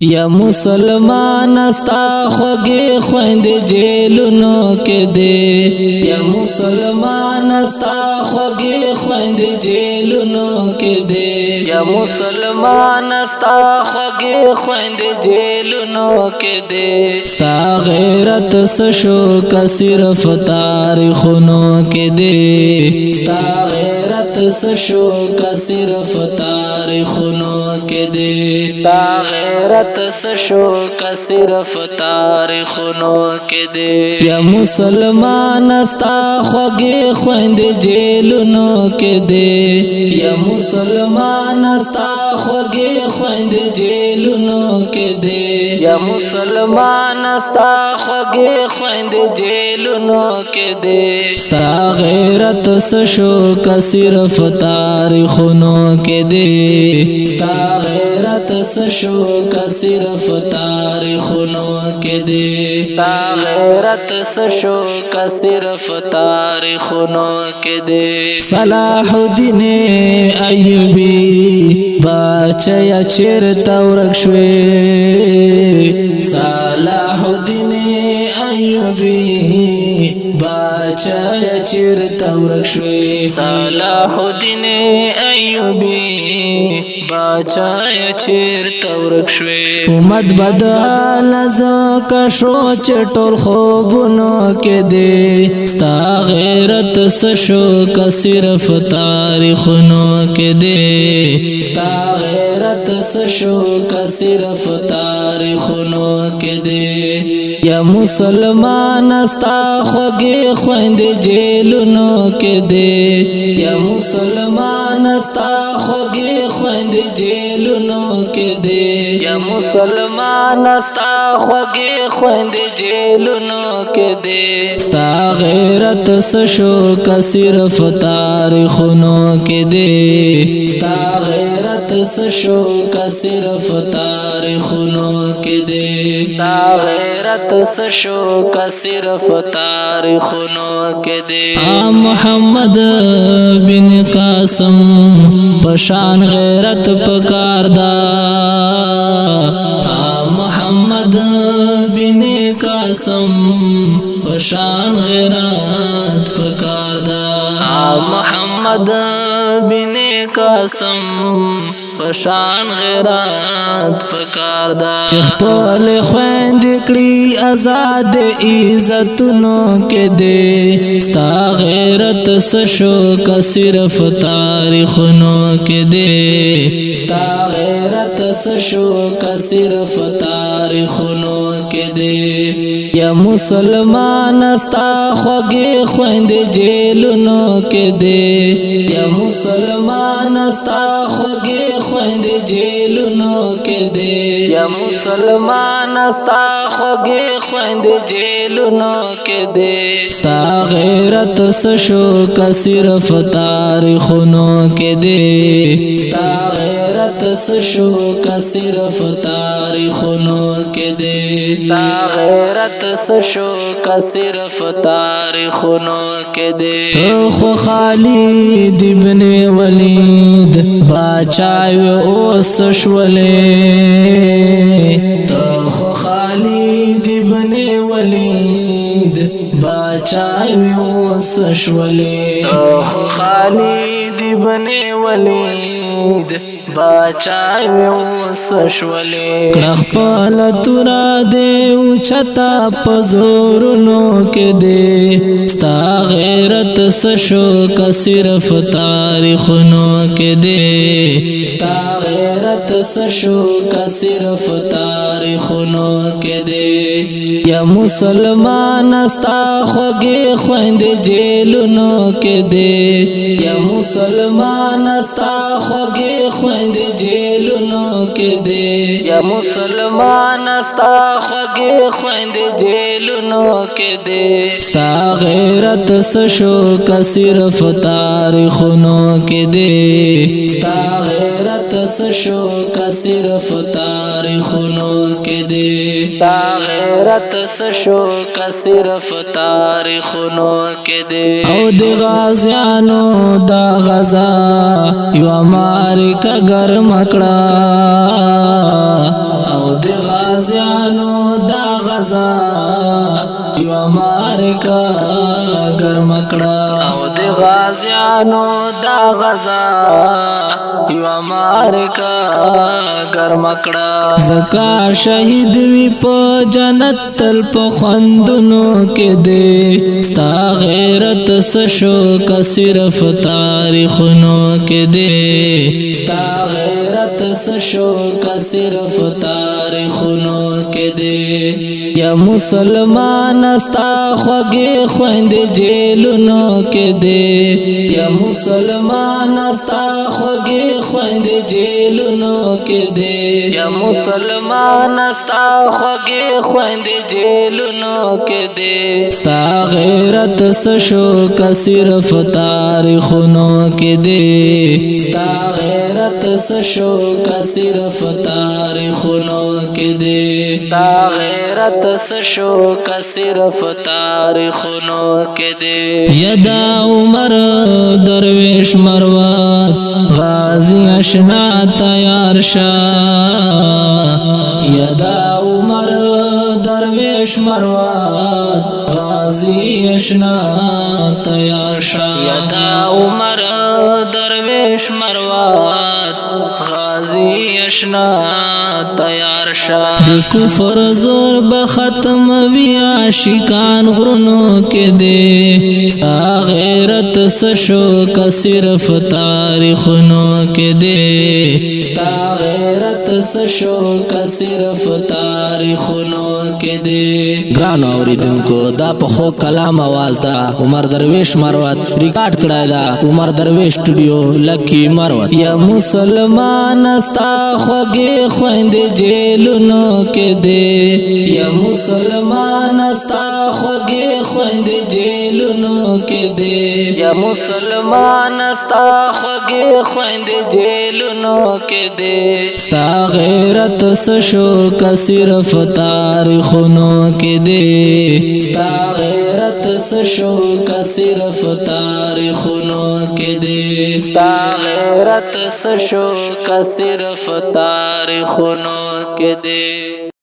یا مسلمان استا خوږې خويندې جیلونو کې دي یا مسلمان استا خوږې خويندې جیلونو کې دي یا مسلمان استا خوږې خويندې جیلونو کې دي ستا غیرت سشو کا صرف تاریخونو کې دي ستا غیرت سشو کا صرف تاریخونو کې دي ستا غیرت سشو کا صرف تاریخونو کې دي یا مسلمان استا خوږې خويندې جیلونو کې دي یا مسلمان استا خوږې خويندې جیلونو کې دي یا مسلمان استا خوږې خويندې جیلونو کې دي ستا غیرت سشو کا صرف تاریخونو کې دي ستا غیرت سشو کا صرف تاریخونو کې دي تا غیرت سشو کا صرف تاریخونو کې دي صلاح الدین ایوبی بچیا چیرته ورک شوی صلاح الدین ایوبی بچیا چیرته ورک شوی صلاح الدین ایوبی بچیا چیرته ورک شوی امت بدل زکه شو چټول خوبونو کې دي ستا غیرت سشو کا صرف تاریخونو کې دي ستا غیرت سشو کا صرف تاریخونو کې دي یا مسلمان استا خوږې خويندې جیلونو کې دي یا مسلمان استا خوږې خويندې جیلونو کې دي یا مسلمان استا خوږې خويندې جیلونو کې دي ستا غیرت سشو کا صرف تاریخونو کې دي ستا غیرت سشو کا صرف تاریخونو کې دي ستا غیرت سشو کا صرف تاریخونو کې دي محمد بن قاسم پشان غیرت پکار دا محمد بن قاسم پشان غیرت پکار دا محمد بن قاسم پشان غیرت پکار دا چخپل خويندې کړي آزاد عزتونو کې دي ستا غیرت سشو کا صرف تاریخونو کې دي ستا غیرت سشو کا صرف تاریخونو کې دي یا مسلمان استا خوږې خويندې جیلونو کې دي یا مسلمان استا خوږې خويندې جیلونو کې دي یا مسلمان استا خوږې خويندې جیلونو کې دي ستا غیرت سشو کا صرف تاریخونو کې دي ستا غیرت سشو کا صرف تاریخونو کې دي ستا غیرت سشو کا صرف تاریخونو کې دي تو خو خالد ابن ولید باچاوی اوس شولې تو خو خالد ابن ولید باچاوی اوس شولې تو خو خالد ابن ولید باچاوی اوس شولې کړه خپل تورا دې اوچتا پزورونو کې دي ستا غیرت سشو کا صرف تاریخونو کې دي ستا غیرت سشو کا صرف تاریخونو کې دي یا مسلمان استا خوږې خويندې جیلونو کې دي یا مسلمان استا خوږې خويندې جیلونو کې دي یا مسلمان استا خوږې خويندې جیلونو کې دي ستا غیرت سشو کا صرف تاریخونو کې دي ستا غیرت سشو کا صرف تاریخونو کې دي ستا غیرت سشو کا صرف تاریخونو کې دي او د غازیانو دا غزا یو مار کا ګرم کړه او او د غازیانو دا غزا یو مارکا ګرم کړه او د غازیانو دا غزا یو مارکا ګرم کړه زکا شهید وی په جنت تل په خوندونو کې دې ستا غیرت سشو کا صرف تاریخونو کې دې ستا غیرت سشو کا صرف تاریخونو کې دې یا مسلمان استا خوږې خويندې جیلونو کې دې یا مسلمان استا خوږې خويندې جیلونو کې دې یا مسلمان استا خوږې خويندې جیلونو کې دې ستا غیرت سشو کا صرف تاریخونو کې دې ستا غیرت سشو کا صرف تاریخونو کې دې ستا غیرت سشو کا صرف تاریخونو کې دې یدا عمر درویش مروت غازی اشنا تیار شاه یدا عمر درویش مروت غازی اشنا تیار شاه یدا عمر درویش مروت غازی اشنا تیار شاه د کفر زور به ختم وی عاشقان غرونو کې دې ستا غیرت سشو کا صرف تاریخونو کې دې ستا غیرت سشو کا صرف تاریخونو کې دې ګران اوریدونکو دا په خو کلام आवाज دا عمر درویش مروت ریکارډ کړای دا عمر درویش سټوډیو لکی مروت یا مسلمان استا خوږې خويندې جیلونو کې دې یا مسلمان استا خوږې خويندې جیلونو کې دې یا مسلمان استا خوږې خويندې جیلونو کې دې ستا غیرت سشو کا صرف تاریخونو کې دې ستا غیرت سشو کا صرف تاریخونو کې دې ستا غیرت سشو کا صرف تاریخونو کې دې